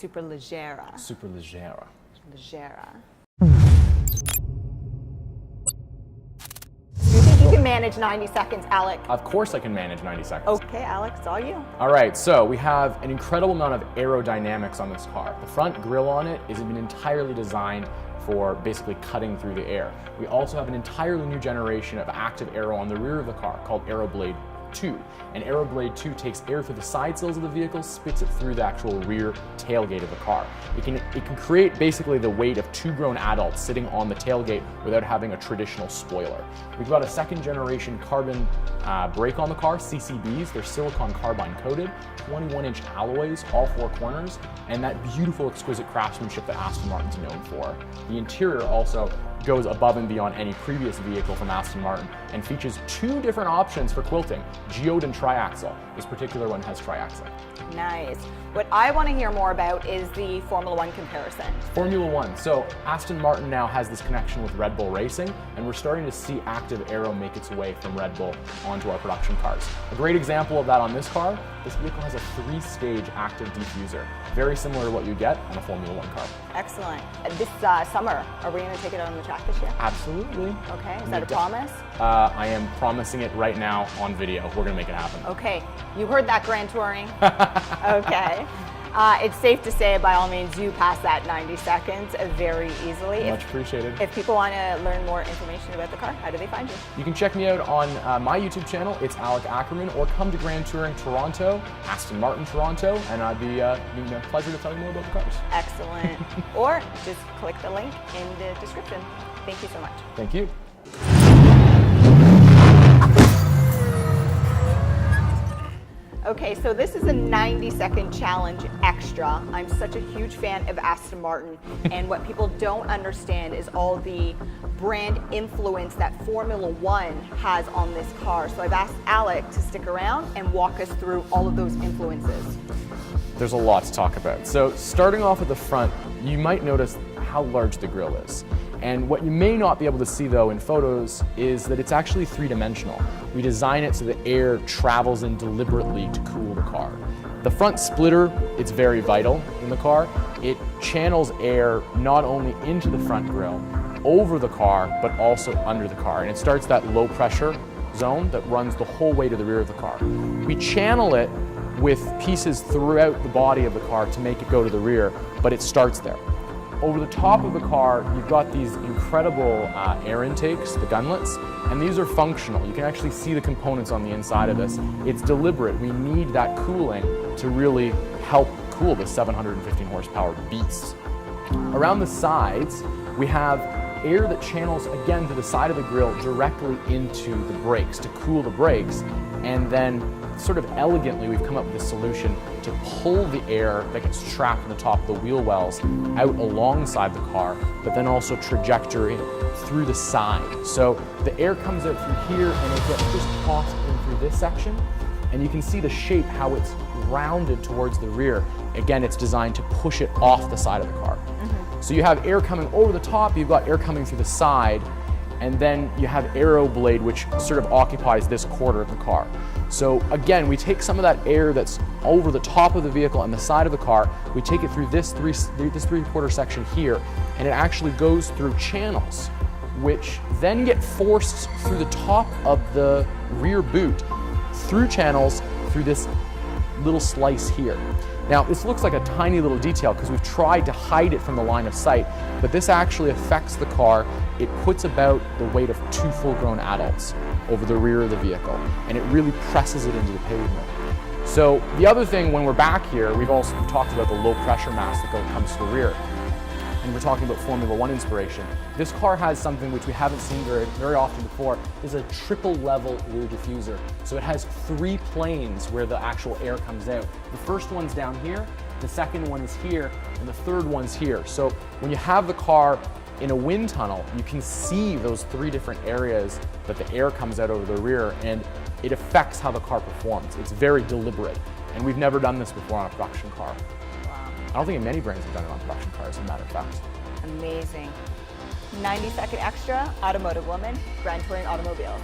Superleggera. Superleggera. Leggera. Do you think you can manage 90 seconds, Alec? Of course I can manage 90 seconds. Okay, Alec, it's all you. All right, so we have an incredible amount of aerodynamics on this car. The front grille on it is been entirely designed for basically cutting through the air. We also have an entirely new generation of active aero on the rear of the car called AeroBlade 2. And AeroBlade 2 takes air through the side sills of the vehicle, spits it through the actual rear tailgate of the car. It can create basically the weight of 2 grown adults sitting on the tailgate without having a traditional spoiler. We've got a second generation carbon brake on the car, CCBs. They're silicon carbide coated, 21-inch alloys, all 4 corners, and that beautiful exquisite craftsmanship that Aston Martin's known for. The interior also goes above and beyond any previous vehicle from Aston Martin and features 2 different options for quilting, geode and triaxle. This particular one has triaxle. Nice. What I want to hear more about is the Formula One comparison. Formula One. So Aston Martin now has this connection with Red Bull Racing, and we're starting to see active aero make its way from Red Bull onto our production cars. A great example of that on this car, this vehicle has a 3-stage active diffuser, very similar to what you get on a Formula One car. Excellent. This summer, are we going to take it out on the track this year? Absolutely. Okay, is that a promise? I am promising it right now on video. We're going to make it happen. Okay, you heard that, Grand Touring. Okay. It's safe to say, by all means, you pass that 90 seconds very easily. Much appreciated. If people want to learn more information about the car, how do they find you? You can check me out on my YouTube channel. It's Alec Ackerman, or come to Grand Touring Toronto, Aston Martin Toronto, and I'd be a pleasure to tell you more about the cars. Excellent. Or just click the link in the description. Thank you so much. Thank you. Okay, so this is a 90-second challenge extra. I'm such a huge fan of Aston Martin, and what people don't understand is all the brand influence that Formula One has on this car. So I've asked Alec to stick around and walk us through all of those influences. There's a lot to talk about. So starting off at the front, you might notice how large the grille is. And what you may not be able to see though in photos is that it's actually 3-dimensional. We design it so the air travels in deliberately to cool the car. The front splitter, it's very vital in the car. It channels air not only into the front grille, over the car, but also under the car. And it starts that low pressure zone that runs the whole way to the rear of the car. We channel it with pieces throughout the body of the car to make it go to the rear, but it starts there. Over the top of the car, you've got these incredible air intakes, the gunlets, and these are functional. You can actually see the components on the inside of this. It's deliberate. We need that cooling to really help cool the 715 horsepower beast. Around the sides, we have air that channels again to the side of the grille directly into the brakes to cool the brakes, and then sort of elegantly we've come up with a solution to pull the air that gets trapped in the top of the wheel wells out alongside the car, but then also trajectory through the side. So the air comes out through here and it gets just tossed in through this section, and you can see the shape, how it's rounded towards the rear. Again, it's designed to push it off the side of the car. So you have air coming over the top, you've got air coming through the side, and then you have AeroBlade, which sort of occupies this quarter of the car. So again, we take some of that air that's over the top of the vehicle and the side of the car, we take it through this three-quarter section here, and it actually goes through channels, which then get forced through the top of the rear boot, through channels, through this little slice here. Now, this looks like a tiny little detail because we've tried to hide it from the line of sight, but this actually affects the car. It puts about the weight of 2 full-grown adults over the rear of the vehicle, and it really presses it into the pavement. So the other thing, when we're back here, we've also talked about the low pressure mass that comes to the rear. And we're talking about Formula One inspiration. This car has something which we haven't seen very often before, is a triple level rear diffuser. So it has 3 planes where the actual air comes out. The first one's down here, the second one is here, and the third one's here. So when you have the car in a wind tunnel, you can see those 3 different areas that the air comes out over the rear, and it affects how the car performs. It's very deliberate, and we've never done this before on a production car. I don't think many brands have done it on production cars, as a matter of fact. Amazing. 90-second extra, AutomotiveWoman, Grand Touring Automobiles.